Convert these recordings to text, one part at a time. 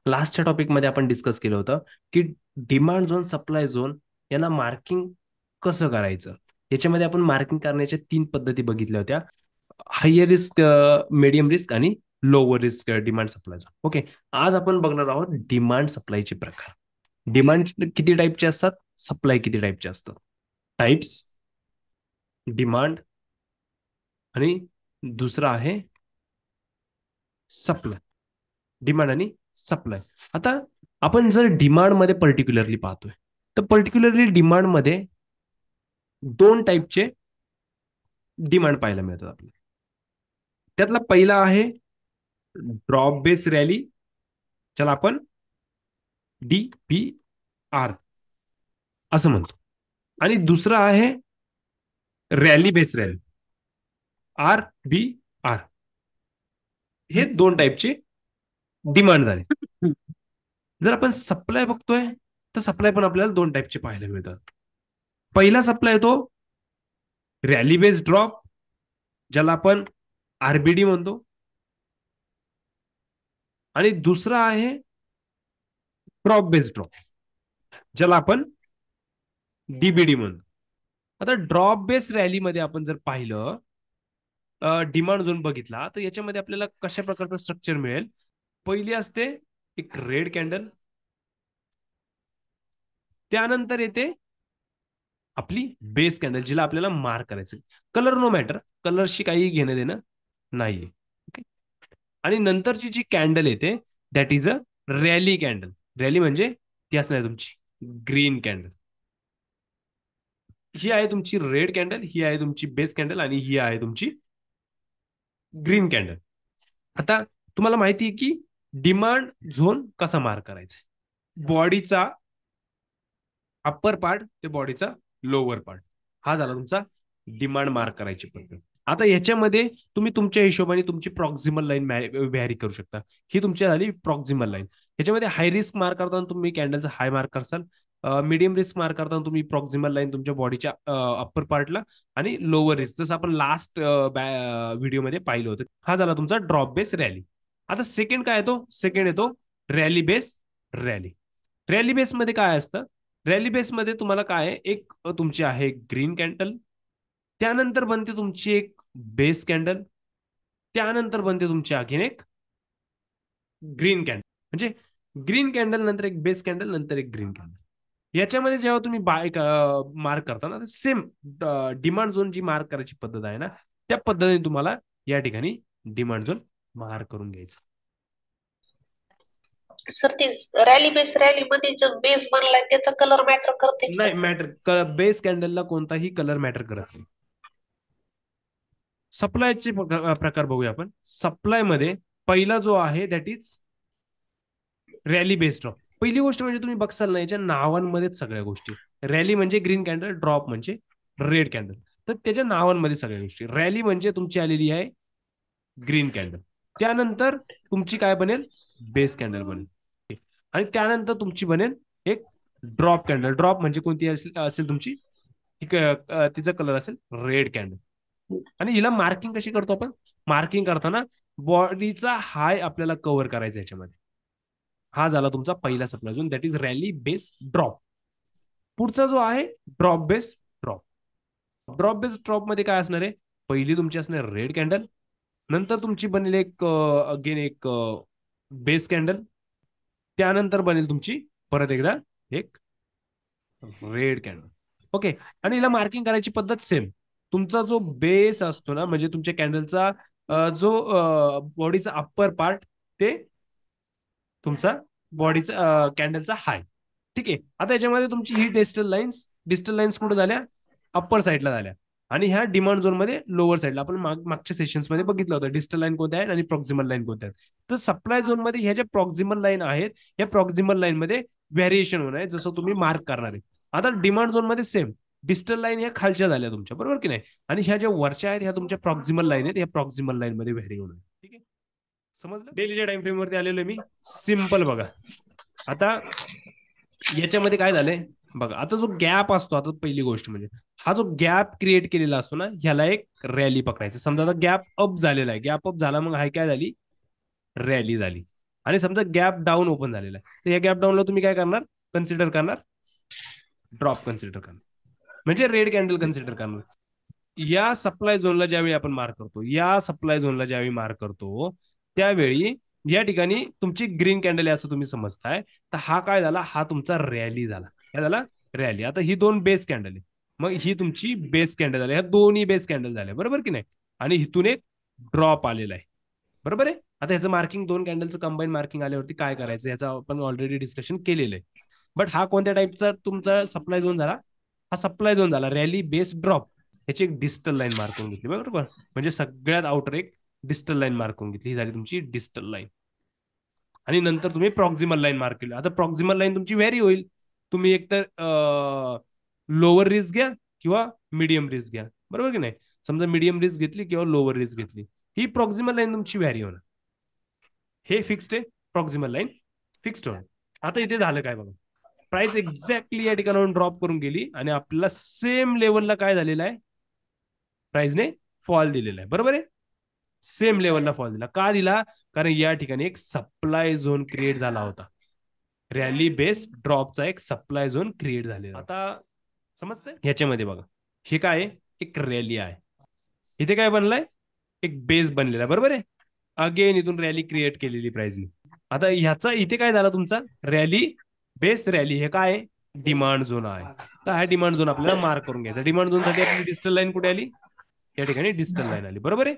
लास्टच्या टॉपिकमध्ये आपण डिस्कस केलं होतं की डिमांड झोन, सप्लाय झोन यांना मार्किंग कसं करायचं. याच्यामध्ये आपण मार्किंग करण्याच्या 3 पद्धती बघितल्या होत्या. हायर रिस्क, मीडियम रिस्क आणि lower risk demand supply zone. Okay, आज आपण बघणार आहोत डिमांड सप्लायचे प्रकार. डिमांड किती टाईपचे असतात, सप्लाय किती टाईपचे असतात. टाइप्स, डिमांड आणि दुसरा आहे सप्लाय. डिमांड आणि सप्लाय. आता आपण जर डिमांड मध्ये पर्टिक्युलरली पाहतोय, तर पर्टिक्युलरली डिमांड मध्ये 2 टाईपचे डिमांड पाहायला मिळतात आपल्याला. त्यातला पहिला आहे ड्रॉप बेस रॅली, ज्याला आपण DBR असं म्हणतो. आणि दुसरा आहे रॅली बेस रॅली, RBR. हे 2 टाईपचे डिमांड झाले. जर आपण सप्लाय बघतोय, तर सप्लाय पण आपल्याला 2 टाईपचे पाहायला मिळतात. पहिला सप्लाय येतो रॅली बेस ड्रॉप, ज्याला आपण RBD म्हणतो. आणि दुसरा आहे ड्रॉप बेस ड्रॉप, ज्याला आपण DBD म्हणतो. आता ड्रॉप बेस रॅलीमध्ये आपण जर पाहिलं, डिमांड झोन बघितला, तर याच्यामध्ये आपल्याला कशा प्रकारचं स्ट्रक्चर मिळेल. पहिली असते एक रेड कॅन्डल, त्यानंतर येते आपली बेस कॅन्डल, जिला आपल्याला मार्क करायचं. कलर नो मॅटर, कलरशी काही घेणं देणं नाहीये. ओके. आणि नंतरची जी कॅन्डल येते that is a rally candle. Rally म्हणजे ती असणार तुमची ग्रीन कॅन्डल. ही आहे तुमची रेड कॅन्डल, ही आहे तुमची बेस कॅन्डल आणि ही आहे तुमची ग्रीन कॅन्डल. आता तुम्हाला माहिती आहे की डिमांड झोन कसा मार्क करायचा. बॉडीचा अप्पर पार्ट ते बॉडीचा लोअर पार्ट, हा झाला तुमचा डिमांड मार्क करायची पद्धत. आता याच्यामध्ये तुम्ही तुमच्या हिशोबाने तुमची प्रॉक्सिमल लाईन व्हॅरी करू शकता. ही तुमची झाली प्रॉक्सिमल लाईन. याच्यामध्ये हाय रिस्क मार्क करताना तुम्ही कॅन्डलचा हाय मार्क करसाल, मीडियम रिस्क मार्क करताना तुम्ही प्रॉक्सिमल लाईन तुमच्या बॉडीच्या अप्पर पार्टला, आणि लोअर रिस्क जसं आपण लास्ट व्हिडिओमध्ये पाहिलं होतं. हा झाला तुमचा ड्रॉप बेस रॅली. आता सेकंड काय येतो, सेकंड येतो rally base rally. Rally base मध्ये काय असतं, रॅली बेस मध्ये तुम्हाला काय आहे, एक तुमची आहे ग्रीन कॅन्डल, त्यानंतर बनते तुमची एक बेस कॅन्डल, त्यानंतर बनते तुमची आणखीन एक ग्रीन कॅन्डल. म्हणजे ग्रीन कॅन्डल नंतर एक बेस कॅन्डल नंतर एक ग्रीन कॅन्डल. याच्यामध्ये जेव्हा तुम्ही बाय मार्क करता ना, सेम डिमांड झोन जी मार्क करायची पद्धत आहे ना, त्या पद्धतीने तुम्हाला या ठिकाणी डिमांड झोन मार्क करून घ्यायचा. सर ते रॅली बेस रॅली मध्ये जो बेस बनलाय त्याचा कलर मॅटर करते का? नाही मॅटर, बेस कॅन्डलला कोणताही कलर मॅटर करत नाही. सप्लायचे प्रकार बघूया आपण. सप्लाय मध्ये पहिला जो आहे that is rally based drop. पहिली गोष्ट म्हणजे तुम्ही बघसाल ना, याच्या नावांमध्येच सगळ्या गोष्टी. रॅली म्हणजे ग्रीन कॅन्डल, ड्रॉप म्हणजे रेड कॅन्डल. तर त्याच्या नावांमध्ये सगळ्या गोष्टी. रॅली म्हणजे तुमची आलेली आहे ग्रीन कॅन्डल, त्यानंतर तुमची काय बनेल, बेस कॅन्डल बनेल, आणि त्यानंतर तुमची बनेल एक ड्रॉप कॅन्डल. ड्रॉप म्हणजे कोणती असेल तुमची, तिचा कलर असेल रेड कॅन्डल. आणि हिला मार्किंग कशी करतो आपण, मार्किंग करताना बॉडीचा हाय आपल्याला कव्हर करायचा याच्यामध्ये. हा झाला तुमचा पहिला supply zone, that is rally base drop. पुढचा जो आहे drop base drop. Drop base drop मध्ये काय असणार आहे, पहिली तुमची असणार रेड कॅन्डल, नंतर तुमची बनेल एक अगेन एक बेस कॅन्डल, त्यानंतर बनेल तुमची परत एकदा एक रेड कॅन्डल. ओके. आणि हिला मार्किंग करायची पद्धत सेम. तुमचा जो बेस असतो ना, म्हणजे तुमच्या कॅन्डलचा जो बॉडीचा अप्पर पार्ट, ते तुमचा बॉडीचा कॅन्डलचा हाय. ठीक आहे. आता याच्यामध्ये तुमची ही डिस्टल लाईन्स कुठे झाल्या, अप्पर साईडला झाल्या, आणि ह्या डिमांड झोन मध्ये लोअर साईडला. आपण मागच्या सेशन्स मध्ये बघितलं होतं डिस्टल लाईन कोणत्या आहेत आणि प्रॉक्सिमल लाईन कोणत्या आहेत. तर सप्लाय झोन मध्ये ह्या ज्या प्रॉक्सिमल लाईन आहेत, या प्रॉक्सिमल लाईन मध्ये व्हेरिएशन होणार आहे, जसं तुम्ही मार्क करणार आहे. आता डिमांड झोन मध्ये सेम डिस्टल लाईन ह्या खालच्या झाल्या तुमच्या, बरोबर की नाही, आणि ह्या ज्या वरच्या आहेत ह्या तुमच्या प्रॉक्सिमल लाईन आहेत, ह्या प्रॉक्सिमल लाईन मध्ये व्हेरी होणार. ठीक आहे, समजलं. डेलीच्या टाइम फ्रेम वरती आलेलो मी. सिम्पल बघा. आता याच्यामध्ये काय झालंय बघा, आता जो गॅप असतो, आता पहिली गोष्ट म्हणजे हा जो गॅप क्रिएट केलेला असतो ना, ह्याला एक रॅली पकडायचं. समजा आता गॅप अप झालेला आहे, गॅप अप झाला, मग हाय काय झाली, रॅली झाली. आणि समजा गॅप डाऊन ओपन झालेला आहे, तर या गॅप डाऊनला तुम्ही काय करणार, कन्सिडर करणार, ड्रॉप कन्सिडर करणार, म्हणजे रेड कॅन्डल कन्सिडर करणार. या सप्लाय झोनला ज्यावेळी आपण मार करतो, या सप्लाय झोनला ज्यावेळी मार करतो, त्यावेळी या ठिकाणी तुमची ग्रीन कॅन्डल आहे असं तुम्ही समजताय, तर हा काय झाला, हा तुमचा रॅली झाला. काय झाला, रॅली. आता ही दोन बेस कॅन्डल आहे, मग ही तुमची बेस कॅन्डल झाली, ह्या दोन्ही बेस कॅन्डल झाल्या, बरोबर की नाही, आणि इथून एक ड्रॉप आलेला आहे, बरोबर आहे. आता ह्याचं मार्किंग, दोन कॅन्डलचं कंबाईन मार्किंग आल्यावरती काय करायचं याचं आपण ऑलरेडी डिस्कशन केलेलं आहे. बट हा कोणत्या टाईपचा तुमचा सप्लाय झोन झाला, हा सप्लाय झोन झाला रॅली बेस ड्रॉप. याची एक डिस्टल लाईन मार्क करून घेतली, बरोबर, म्हणजे सगळ्यात आउटर एक डिस्टल लाईन मार्क करून घेतली, ही झाली तुमची डिस्टल लाईन. आणि नंतर तुम्ही प्रॉक्झिमल लाईन मार्क केली. आता प्रॉक्झिमल लाईन तुमची व्हॅरी होईल, तुम्ही एकतर लोअर रिस्क घ्या किंवा मिडियम रिस्क घ्या, बरोबर की नाही. समजा मिडियम रिस्क घेतली किंवा लोअर रिस्क घेतली, ही प्रॉक्झिमल लाईन तुमची व्हॅरी होणार. हे फिक्स्ड आहे, प्रॉक्झिमल लाईन फिक्स्ड होणार. आता इथे झालं काय बघा, प्राइस एक्झॅक्टली या ठिकाणाहून ड्रॉप करून गेली आणि आपल्याला सेम लेवलला काय झालेलं आहे, प्राइसने फॉल दिलेला आहे, बरोबर आहे. सेम लेवलला फॉल दिला, का दिला, कारण या ठिकाणी एक सप्लाय झोन क्रिएट झाला होता, रॅली बेस ड्रॉपचा एक सप्लाय झोन क्रिएट झालेला. आता समजतंय, ह्याच्यामध्ये बघा, हे काय, एक रॅली आहे, इथे काय बनलाय, एक बेस बनलेला, बरोबर आहे. अगेन इथून रॅली क्रिएट केलेली प्राइसने. आता ह्याचा इथे काय झाला तुमचा, रॅली बेस रॅली, हे काय, डिमांड झोन आहे. तर हा डिमांड झोन आपल्याला मार्क करून घ्यायचा. डिमांड झोन साठी आपली डिजिटल लाईन कुठे आली, या ठिकाणी डिजिटल लाईन आली, बरोबर आहे.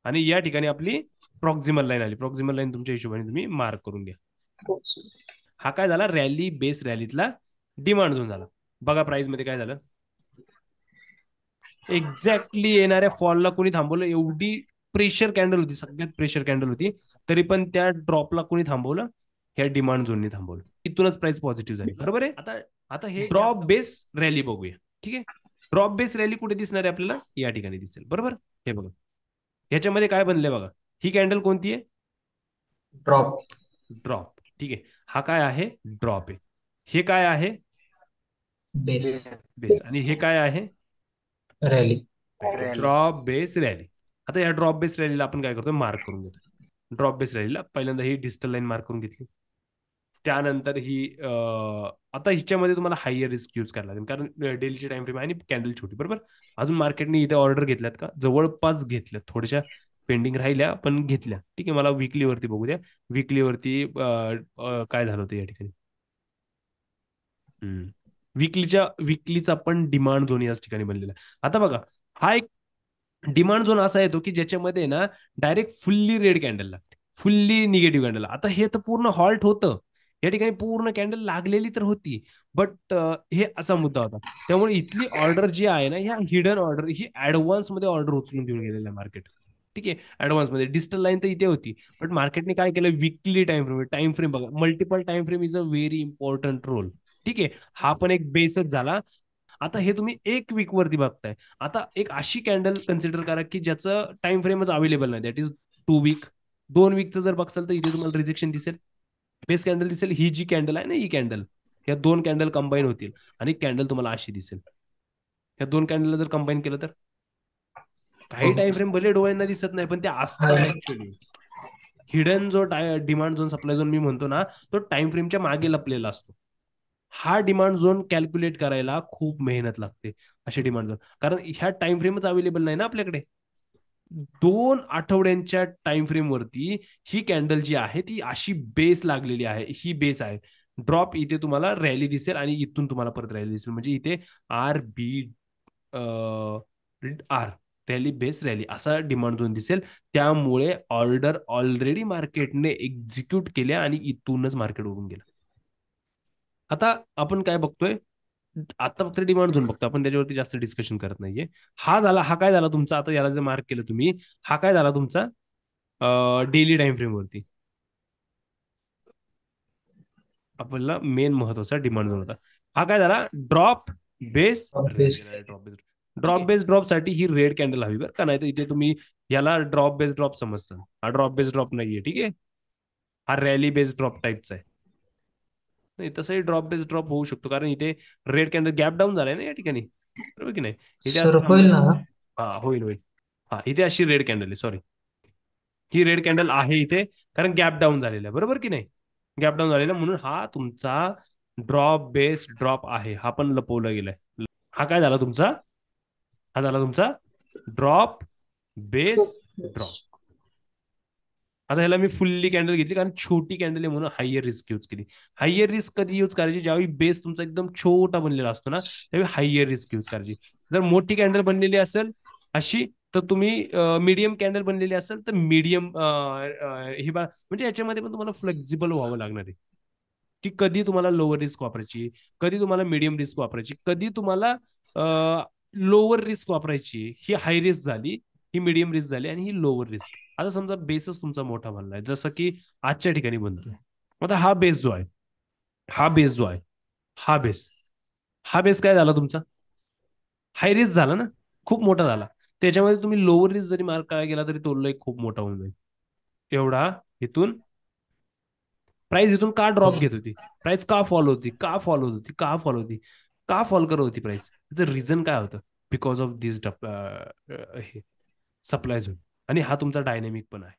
आणि या ठिकाणी आपली प्रॉक्झिमल लाईन आली, प्रॉक्झिमल लाईन तुमच्या हिशोबाने तुम्ही मार्क करून घ्या. हा काय झाला, रॅली बेस रॅलीतला डिमांड झोन झाला. बघा प्राइस मध्ये काय झालं, एक्झॅक्टली येणाऱ्या फॉलला कोणी थांबवलं, एवढी प्रेशर कॅन्डल होती, सगळ्यात प्रेशर कॅन्डल होती, तरी पण त्या ड्रॉपला कोणी थांबवलं, ह्या डिमांड झोनने थांबवलं, इथूनच प्राइस पॉझिटिव्ह झाली, बरोबर आहे. आता आता हे ड्रॉप बेस रॅली बघूया, ठीक आहे. ड्रॉप बेस रॅली कुठे दिसणार आहे आपल्याला, या ठिकाणी दिसेल, बरोबर. हे बघा, ह्याच्यामध्ये काय बनले बघा, ही कॅन्डल कोणती आहे, ड्रॉप, ड्रॉप, ठीक आहे. हा काय आहे, ड्रॉप आहे. हे काय आहे, बेस, बेस. आणि हे काय आहे, रॅली. Drop base rally. आता या ड्रॉप बेस रॅलीला आपण काय करतो, मार्क करून घेतो. ड्रॉप बेस रॅलीला पहिल्यांदा ही डिजिटल लाईन मार्क करून घेतली, त्यानंतर ही आता हिच्यामध्ये तुम्हाला हायर रिस्क यूज करायला लागेल, कारण डेलीची टाइम फ्रेम आहे आणि कॅन्डल छोटी, बरोबर. अजून मार्केटने इथे ऑर्डर घेतल्यात का, जवळपास घेतल्यात, थोड्याशा पेंडिंग राहिल्या पण घेतल्या, ठीक आहे. मला वीकली वरती बघू द्या, वीकली वरती काय झालं होतं या ठिकाणी, वीकलीचा पण डिमांड झोन याच ठिकाणी बनलेला. आता बघा, हा एक डिमांड झोन असा येतो की ज्याच्यामध्ये ना डायरेक्ट फुल्ली रेड कॅन्डल लागते, फुल्ली निगेटिव्ह कॅन्डल. आता हे तर पूर्ण हॉल्ट होतं, या ठिकाणी पूर्ण कॅन्डल लागलेली तर होती, बट हे असा मुद्दा होता. त्यामुळे इथली ऑर्डर जी आहे ना, ह्या हिडन ऑर्डर, ही ऍडव्हान्स मध्ये ऑर्डर उचलून घेऊन गेलेलं आहे मार्केट, ठीक आहे. ऍडव्हान्स मध्ये डिजिटल लाईन तर इथे होती, बट मार्केटने काय केलं, विकली टाइम फ्रेम बघा, multiple time frame is a very important role, ठीक आहे. हा पण एक बेसच झाला. आता हे तुम्ही एक वीक वरती बघताय. आता एक अशी कॅन्डल कन्सिडर करा की ज्याचं टाइम फ्रेमच अवेलेबल नाही, दॅट इज 2 वीक. 2 वीकचं जर बघसाल तर इथे तुम्हाला रिजेक्शन दिसेल, बेस कॅन्डल दिसेल, ही जी कॅन्डल आहे ना, ही कॅन्डल, या दोन कॅन्डल कंबाईन होतील आणि कॅन्डल तुम्हाला अशी दिसेल. या दोन कॅन्डलला जर कंबाईन केलं तर काही टाइम फ्रेम भले डोळ्यांना दिसत नाही, पण ते असतात ऍक्च्युअली. हिडन जो डिमांड झोन सप्लाय झोन मी म्हणतो ना, तो टाइम फ्रेमच्या मागे लपलेला असतो. हा डिमांड झोन कॅल्क्युलेट करायला खूप मेहनत लागते, असे डिमांड झोन, कारण ह्या टाइम फ्रेमच अवेलेबल नाही ना आपल्याकडे. 2 आठवड्यांच्या टाइम फ्रेम वरती ही कॅन्डल जी आहे ती अशी बेस लागलेली आहे, ही बेस आहे. ड्रॉप इथे तुम्हाला रॅली दिसेल आणि इथून तुम्हाला परत रॅली दिसेल, म्हणजे इथे R B R, rally base rally असा डिमांड झोन दिसेल. त्यामुळे ऑर्डर ऑलरेडी मार्केटने एक्झिक्यूट केल्या आणि इथूनच मार्केट उडून गेलं. आता आपण काय बघतोय, आता फक्त डिमांड झोन बघतो आपण, त्याच्यावरती जास्त डिस्कशन करत नाहीये. हा काय झाला तुमचा, आता याला जर मार्क केलं तुम्ही, हा काय झाला तुमचा डेली टाइम फ्रेम वरती, आपल्याला मेन महत्वाचा डिमांड झोन होता. हा काय झाला, drop base base, drop base drop साठी ही रेड कॅन्डल हवी, बरं का, नाही तर इथे तुम्ही याला ड्रॉप बेस ड्रॉप समजता, हा ड्रॉप बेस ड्रॉप नाहीये, ठीक आहे. हा रॅली बेस ड्रॉप टाईपचा आहे. नाही तसंही ड्रॉप बेस ड्रॉप होऊ शकतो, कारण इथे रेड कॅन्डल गॅप डाऊन झालाय ना या ठिकाणी, बरोबर की नाही. इथे सर असं होईल समजा, ना. हा होईल होईल. हा इथे अशी रेड कॅन्डल आहे, सॉरी, ही रेड कॅन्डल आहे इथे, कारण गॅप डाऊन झालेला आहे, बरोबर की नाही? गॅप डाऊन झालेला म्हणून हा तुमचा ड्रॉप बेस ड्रॉप आहे, हा पण लपवला गेलाय. हा काय झाला तुमचा? हा झाला तुमचा ड्रॉप बेस ड्रॉप. आता ह्याला मी फुल्ली कॅन्डल घेतली कारण छोटी कॅन्डल आहे म्हणून हायर रिस्क यूज केली. हायर रिस्क कधी यूज करायची? ज्यावेळी बेस तुमचा एकदम छोटा बनलेला असतो ना, त्यावेळी हायर रिस्क यूज करायची. जर मोठी कॅन्डल बनलेली असेल अशी, तर तुम्ही मीडियम कॅन्डल बनलेली असेल तर मीडियम हे म्हणजे याच्यामध्ये पण तुम्हाला फ्लेक्झिबल व्हावं लागणार आहे की कधी तुम्हाला लोअर रिस्क वापरायची, कधी तुम्हाला मीडियम रिस्क वापरायची, कधी तुम्हाला लोअर रिस्क वापरायची. ही हाय रिस्क झाली, ही मीडियम रिस्क झाली आणि ही लोअर रिस्क. आता समजा बेसच तुमचा मोठा बनलाय जसं की आजच्या ठिकाणी बनतोय. आता हा बेस जो आहे, हा बेस जो आहे, हा बेस काय झाला तुमचा? हाय रिस्क झाला ना, खूप मोठा झाला. त्याच्यामध्ये तुम्ही लोअर रिस्क जरी मार्क करायला गेला तरी तो लय खूप मोठा होऊन जाईल. एवढा इथून प्राइस इथून का ड्रॉप घेत होती? प्राइस का फॉलो होती? का फॉलो होती? का फॉलो होती? का फॉल करत होती प्राइस? त्याचं रिझन काय होतं? बिकॉज ऑफ दिस हे सप्लाय झोन. आणि हा तुमचा डायनेमिक पण आहे.